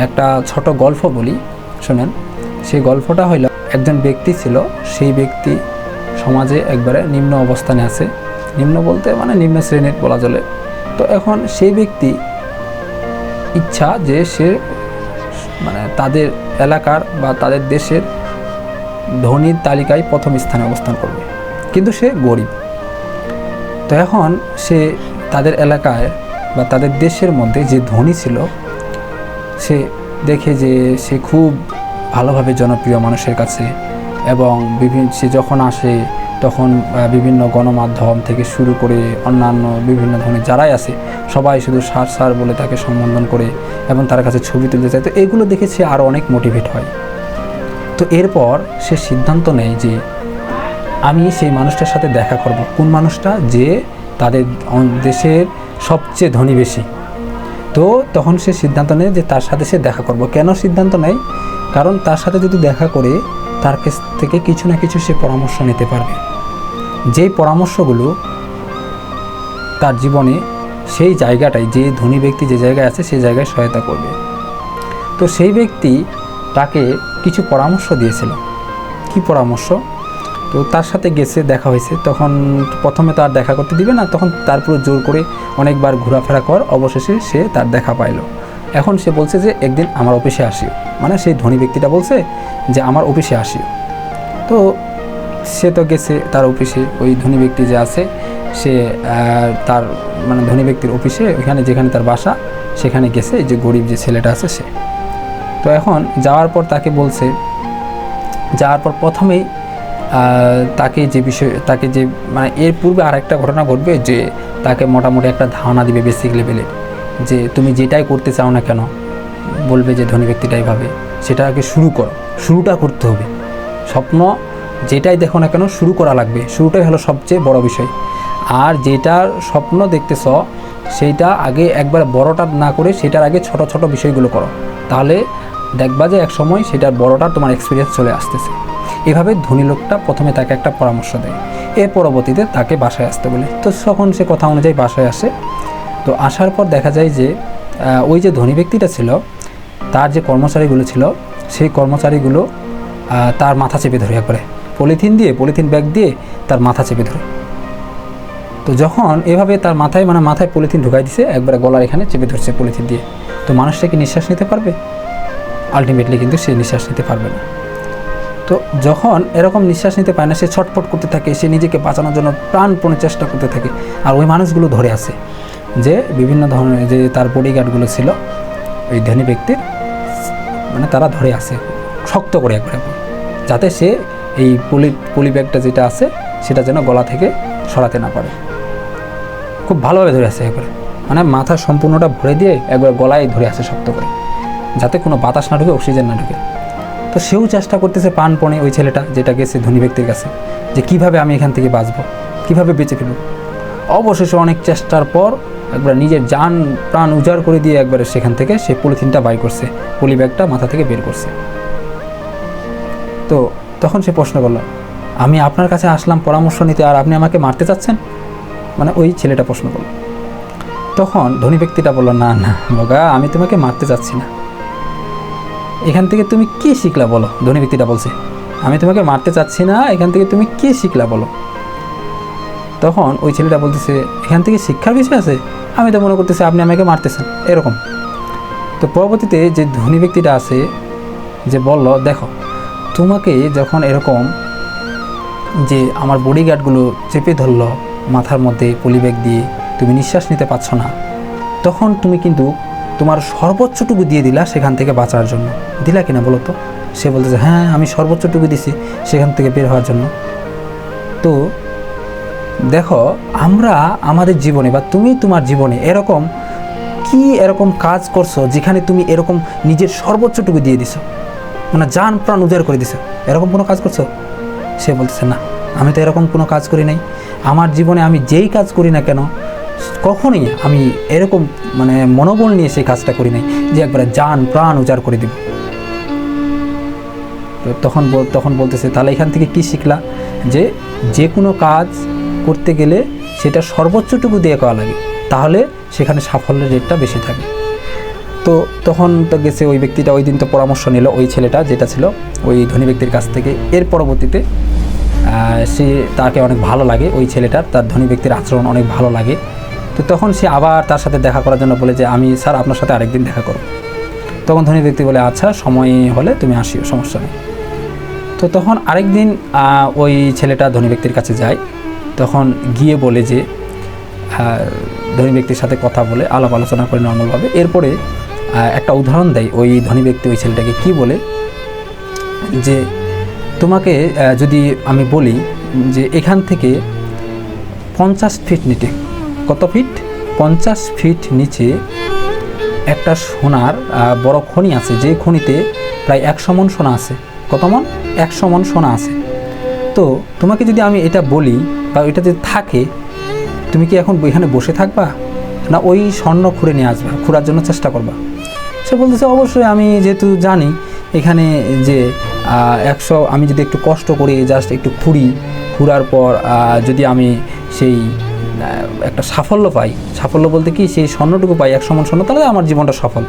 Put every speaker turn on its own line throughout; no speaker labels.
একটা ছোট গল্প বলি, শোনেন। সেই গল্পটা হইল, একজন ব্যক্তি ছিল, সেই ব্যক্তি সমাজে একবারে নিম্ন অবস্থানে আছে, নিম্ন বলতে মানে নিম্ন শ্রেণীর বলা চলে। তো এখন সেই ব্যক্তি ইচ্ছা যে সে মানে তাদের এলাকার বা তাদের দেশের ধনীর তালিকায় প্রথম স্থানে অবস্থান করবে, কিন্তু সে গরিব। তো এখন সে তাদের এলাকায় বা তাদের দেশের মধ্যে যে ধনী ছিল, সে দেখে যে সে খুব ভালোভাবে জনপ্রিয় মানুষের কাছে, এবং সে যখন আসে তখন বিভিন্ন গণমাধ্যম থেকে শুরু করে অন্যান্য বিভিন্ন ধরনের যারাই আছে সবাই শুধু স্যার স্যার বলে তাকে সম্বোধন করে এবং তার কাছে ছবি তুলতে চায়। তো এগুলো দেখে সে আরও অনেক মোটিভেট হয়। তো এরপর সে সিদ্ধান্ত নেয় যে আমি সেই মানুষটার সাথে দেখা করব। কোন মানুষটা? যে তাদের দেশের সবচেয়ে ধনী বেশি। তো তখন সে সিদ্ধান্ত নেয় যে তার সাথে সে দেখা করব। কেন সিদ্ধান্ত নেয়? কারণ তার সাথে যদি দেখা করে তার কাছ থেকে কিছু না কিছু সে পরামর্শ নিতে পারবে, যেই পরামর্শগুলো তার জীবনে সেই জায়গাটায়, যে ধনী ব্যক্তি যে জায়গায় আছে সেই জায়গায় সহায়তা করবে। তো সেই ব্যক্তি তাকে কিছু পরামর্শ দিয়েছিল। কি পরামর্শ? তো তার সাথে গেছে, দেখা হয়েছে। তখন প্রথমে তো আর দেখা করতে দিবে না, তখন তারপর জোর করে অনেকবার ঘোরাফেরা কর অবশেষে সে তার দেখা পাইল। এখন সে বলছে যে একদিন আমার অফিসে আসিও, মানে সেই ধনী ব্যক্তিটা বলছে যে আমার অফিসে আসিও। তো সে তো গেছে তার অফিসে, ওই ধনী ব্যক্তি যে আছে সে তার মানে ধনী ব্যক্তির অফিসে, ওইখানে যেখানে তার বাসা সেখানে গেছে, যে গরিব যে ছেলেটা আছে সে। তো এখন যাওয়ার পর তাকে বলছে, যাওয়ার পর প্রথমেই তাকে যে মানে এর পূর্বে আর একটা ঘটনা ঘটবে, যে তাকে মোটামুটি একটা ধারণা দিবে বেসিক লেভেলে, যে তুমি যেটাই করতে চাও না কেন, বলবে যে ধনী ব্যক্তিটাই ভাবে সেটা আগে শুরু করো, শুরুটা করতে হবে। স্বপ্ন যেটাই দেখো না কেন শুরু করা লাগবে, শুরুটাই হলো সবচেয়ে বড় বিষয়। আর যেটার স্বপ্ন দেখতেছ সেইটা আগে একবার বড়টা না করে সেটার আগে ছোট ছোট বিষয়গুলো করো, তাহলে দেখবা যে এক সময় সেটার বড়টা তোমার এক্সপিরিয়েন্স চলে আসতেছে। এভাবে ধনী লোকটা প্রথমে তাকে একটা পরামর্শ দেয়, এর পরবর্তীতে তাকে বাসায় আসতে বলে। তো তখন সে কথা অনুযায়ী বাসায় আসে। তো আসার পর দেখা যায় যে ওই যে ধনী ব্যক্তিটা ছিল, তার যে কর্মচারীগুলো ছিল, সেই কর্মচারীগুলো তার মাথা চেপে ধরে, একবারে পলিথিন ব্যাগ দিয়ে তার মাথা চেপে ধরে। তো যখন এভাবে তার মাথায় পলিথিন ঢুকাই দিছে, একবারে গলার এখানে চেপে ধরছে পলিথিন দিয়ে। তো মানুষটা কি নিঃশ্বাস নিতে পারবে? আলটিমেটলি কিন্তু সে নিঃশ্বাস নিতে পারবে না। তো যখন এরকম নিঃশ্বাস নিতে পারে না, সে ছটফট করতে থাকে, সে নিজেকে বাঁচানোর জন্য প্রাণপণে চেষ্টা করতে থাকে। আর ওই মানুষগুলো ধরে আছে, যে বিভিন্ন ধরনের যে তার বডিগার্ডগুলো ছিল ওই ধনী ব্যক্তির, মানে তারা ধরে আছে শক্ত করে একবারে, যাতে সে এই পলি ব্যাগটা যেটা আছে সেটা যেন গলা থেকে সরাতে না পারে। খুব ভালোভাবে ধরে আছে একবারে, মানে মাথা সম্পূর্ণটা ভরে দিয়ে একবার গলায় ধরে আছে শক্ত করে, যাতে কোনো বাতাস না ঢুকে, অক্সিজেন না ঢুকে। তো সেও চেষ্টা করতেছে প্রাণপণে, ওই ছেলেটা যেটা গেছে ধনী ব্যক্তির কাছে, যে কিভাবে আমি এখান থেকে বাঁচবো, কিভাবে বেঁচে ফেলব। অবশেষে অনেক চেষ্টার পর একবার নিজের জান প্রাণ উজাড় করে দিয়ে একবারে সেখান থেকে সে পলিথিনটা বাই করছে, পলি ব্যাগটা মাথা থেকে বের করছে। তো তখন সে প্রশ্ন করলো, আমি আপনার কাছে আসলাম পরামর্শ নিতে, আর আপনি আমাকে মারতে চাচ্ছেন? মানে ওই ছেলেটা প্রশ্ন করলো। তখন ধনী ব্যক্তিটা বলল, না না বগা, আমি তোমাকে মারতে চাচ্ছি না, এখান থেকে তুমি কী শিখলা বলো। ধনী ব্যক্তিটা বলছে, আমি তোমাকে মারতে চাচ্ছি না, এখান থেকে তুমি কী শিখলা বলো। তখন ওই ছেলেটা বলতেছে, এখান থেকে শিক্ষার বিষয় আছে, আমি তো মনে করতেছি আপনি আমাকে মারতেছেন এরকম। তো পরবর্তীতে যে ধনী ব্যক্তিটা আছে, যে বলল, দেখো তোমাকে যখন এরকম যে আমার বডিগার্ডগুলো চেপে ধরলো মাথার মধ্যে পলি ব্যাগ দিয়ে, তুমি নিঃশ্বাস নিতে পারছো না, তখন তুমি কিন্তু তোমার সর্বোচ্চটুকু দিয়ে দিলা সেখান থেকে বাঁচার জন্য। দিলা কিনা বলো তো? সে বলতেছে, হ্যাঁ আমি সর্বোচ্চটুকু দিছি সেখান থেকে বের হওয়ার জন্য। তো দেখো, আমরা আমাদের জীবনে বা তুমি তোমার জীবনে এরকম কাজ করছো যেখানে তুমি এরকম নিজের সর্বোচ্চটুকু দিয়ে দিছো, মানে জান প্রাণ উজাড় করে দিছো, এরকম কোনো কাজ করছো? সে বলতেছে, না আমি তো এরকম কোনো কাজ করি নাই। আমার জীবনে আমি যেই কাজ করি না কেন, কখনোই আমি এরকম মানে মনোবল নিয়ে সেই কাজটা করি নাই যে একবারে জান প্রাণ উজাড় করে দিব। তো তখন বলতেছে, তাহলে এখান থেকে কি শিখলা? যে কোনো কাজ করতে গেলে সেটা সর্বোচ্চটুকু দিয়ে করা লাগে, তাহলে সেখানে সাফল্যের রেটটা বেশি থাকে। তো তখন তো গেছে ওই ব্যক্তিটা, ওই দিন তো পরামর্শ নিল ওই ছেলেটা যেটা ছিল ওই ধনী ব্যক্তির কাছ থেকে। এর পরবর্তীতে সে তাকে অনেক ভালো লাগে, ওই ছেলেটার, তার ধনী ব্যক্তির আচরণ অনেক ভালো লাগে। তো তখন সে আবার তার সাথে দেখা করার জন্য বলে যে আমি স্যার আপনার সাথে আরেকদিন দেখা করব। তখন ধনী ব্যক্তি বলে আচ্ছা সময় হলে তুমি আসিও, সমস্যা নেই। তো তখন আরেকদিন ওই ছেলেটা ধনী ব্যক্তির কাছে যায়। তখন গিয়ে বলে যে ধনী ব্যক্তির সাথে কথা বলে আলাপ আলোচনা করে নর্মালভাবে। এরপরে একটা উদাহরণ দেয় ওই ধনী ব্যক্তি ওই ছেলেটাকে, কি বলে যে তোমাকে যদি আমি বলি যে এখান থেকে 50 ফিট নিচে, কত ফিট, 50 ফিট নিচে একটা সোনার বড় খনি আছে, যে খনিতে প্রায় 100 মণ সোনা আছে। কত মণ? 100 মণ সোনা আছে। তো তোমাকে যদি আমি এটা বলি বা এটা যদি থাকে, তুমি কি এখন এখানে বসে থাকবা না ওই স্বর্ণ খুঁড়ে নিয়ে আসবা, খুঁড়ার জন্য চেষ্টা করবা? সে বলতেছে অবশ্যই, আমি যেহেতু জানি এখানে যে 100, আমি যদি একটু কষ্ট করি, জাস্ট একটু খুঁড়ার পর যদি আমি সেই একটা সাফল্য পাই, সাফল্য বলতে কি সেই স্বর্ণটুকু পাই, 100 মণ স্বর্ণ, তাহলে আমার জীবনটা সফল,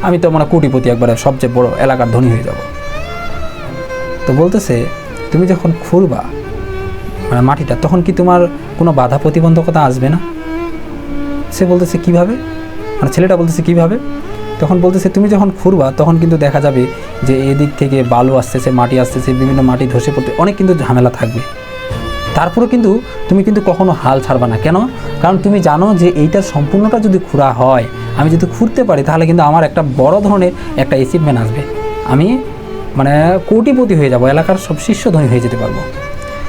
আমি তো মানে কোটিপতি, একবারে সবচেয়ে বড় এলাকার ধনী হয়ে যাব। তো বলতেছে তুমি যখন খুঁড়বা মানে মাটিটা, তখন কি তোমার কোনো বাধা প্রতিবন্ধকতা আসবে না? সে বলতেছে কিভাবে, মানে ছেলেটা বলতেছে কিভাবে? তখন বলতেছে তুমি যখন খুঁড়বা তখন কিন্তু দেখা যাবে যে এদিক থেকে বালু আসতেছে, মাটি আসতেছে, বিভিন্ন মাটি ধসে পড়তে অনেক কিন্তু ঝামেলা থাকবে। তারপরে কিন্তু তুমি কিন্তু কখনো হাল ছাড়বা না। কেন? কারণ তুমি জানো যে এইটার সম্পূর্ণটা যদি খুঁড়া হয়, আমি যদি খুঁড়তে পারি, তাহলে কিন্তু আমার একটা বড় ধরনের একটা অ্যাচিভমেন্ট আসবে, আমি মানে কোটিপতি হয়ে যাব, এলাকার সব শীর্ষ ধনী হয়ে যেতে পারবো।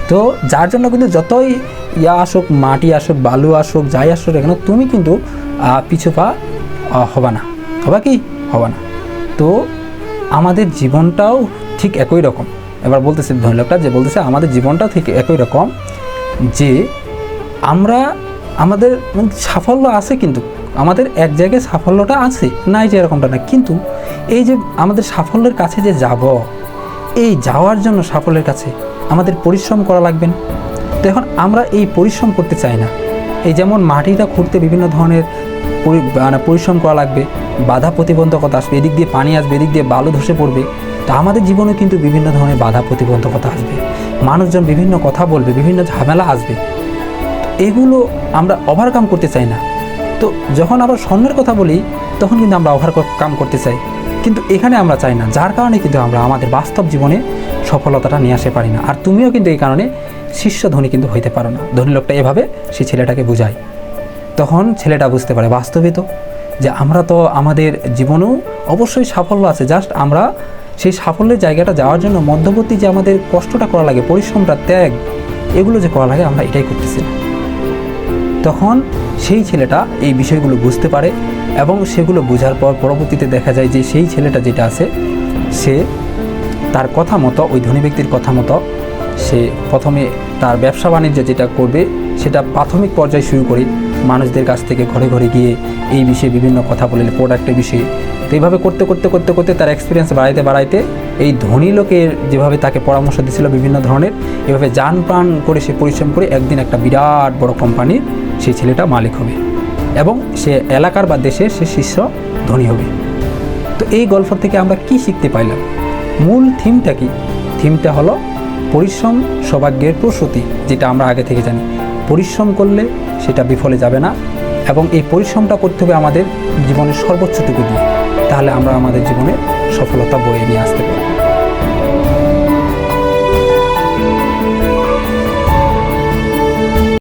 তো যার জন্য কিন্তু যতই আসুক, মাটি আসুক, বালু আসুক, যাই আসুক এখানে, তুমি কিন্তু পিছু পা হবা না, হবা কি? হবা না। তো আমাদের জীবনটাও ঠিক একই রকম। এবার বলতেছে ধনী লোকটা, যে বলতেছে আমাদের জীবনটাও ঠিক একই রকম, যে আমরা আমাদের সাফল্য আছে, কিন্তু আমাদের এক জায়গায় সাফল্যটা আছে, নাই যে এরকমটা না, কিন্তু এই যে আমাদের সাফল্যের কাছে যে যাব, এই যাওয়ার জন্য সাফল্যের কাছে আমাদের পরিশ্রম করা লাগবে না। তো এখন আমরা এই পরিশ্রম করতে চাই না। এই যেমন মাটিটা খুঁড়তে বিভিন্ন ধরনের পরিশ্রম করা লাগবে, বাধা প্রতিবন্ধকতা আসবে, এদিক দিয়ে পানি আসবে, এদিক দিয়ে বালু ধসে পড়বে। তো আমাদের জীবনে কিন্তু বিভিন্ন ধরনের বাধা প্রতিবন্ধকতা আসবে, মানুষজন বিভিন্ন কথা বলবে, বিভিন্ন ঝামেলা আসবে, এগুলো আমরা ওভারকাম করতে চাই না। তো যখন আবার স্বর্ণের কথা বলি, তখন কিন্তু আমরা ওভারকাম করতে চাই, কিন্তু এখানে আমরা চাই না, যার কারণে কিন্তু আমরা আমাদের বাস্তব জীবনে সফলতাটা নিয়ে আসতে পারি না। আর তুমিও কিন্তু এই কারণে শীর্ষ ধনী কিন্তু হইতে পারো না। ধনী লোকটা এভাবে সেই ছেলেটাকে বোঝায়। তখন ছেলেটা বুঝতে পারে বাস্তবে তো যে আমরা তো আমাদের জীবনেও অবশ্যই সাফল্য আছে, জাস্ট আমরা সেই সাফল্যের জায়গাটা যাওয়ার জন্য মধ্যবর্তী যে আমাদের কষ্টটা করা লাগে, পরিশ্রমটা, ত্যাগ, এগুলো যে করা লাগে, আমরা এটাই করতেছি না। তখন সেই ছেলেটা এই বিষয়গুলো বুঝতে পারে, এবং সেগুলো বোঝার পর পরবর্তীতে দেখা যায় যে সেই ছেলেটা যেটা আছে, সে তার কথা মতো, ওই ধনী ব্যক্তির কথা মতো, সে প্রথমে তার ব্যবসা বাণিজ্য যেটা করবে সেটা প্রাথমিক পর্যায়ে শুরু করে মানুষদের কাছ থেকে ঘরে ঘরে গিয়ে এই বিষয়ে বিভিন্ন কথা বলে, প্রোডাক্টের বিষয়ে। তো এইভাবে করতে করতে করতে করতে তার এক্সপিরিয়েন্স বাড়াইতে বাড়াইতে এই ধনী লোকের যেভাবে তাকে পরামর্শ দিয়েছিল বিভিন্ন ধরনের, এভাবে যান প্রাণ করে সে পরিশ্রম করে একদিন একটা বিরাট বড় কোম্পানির সেই ছেলেটা মালিক হবে, এবং সে এলাকার বা দেশের সে শীর্ষ ধনী হবে। তো এই গল্প থেকে আমরা কি শিখতে পাইলাম? মূল থিমটা কি? থিমটা হলো পরিশ্রম সৌভাগ্যের প্রসূতি, যেটা আমরা আগে থেকে জানি। পরিশ্রম করলে সেটা বিফলে যাবে না, এবং এই পরিশ্রমটা করতে হবে আমাদের জীবনের সর্বোচ্চটুকু দিয়ে, তাহলে আমরা আমাদের জীবনে সফলতা বয়ে নিয়ে আসতে পারি।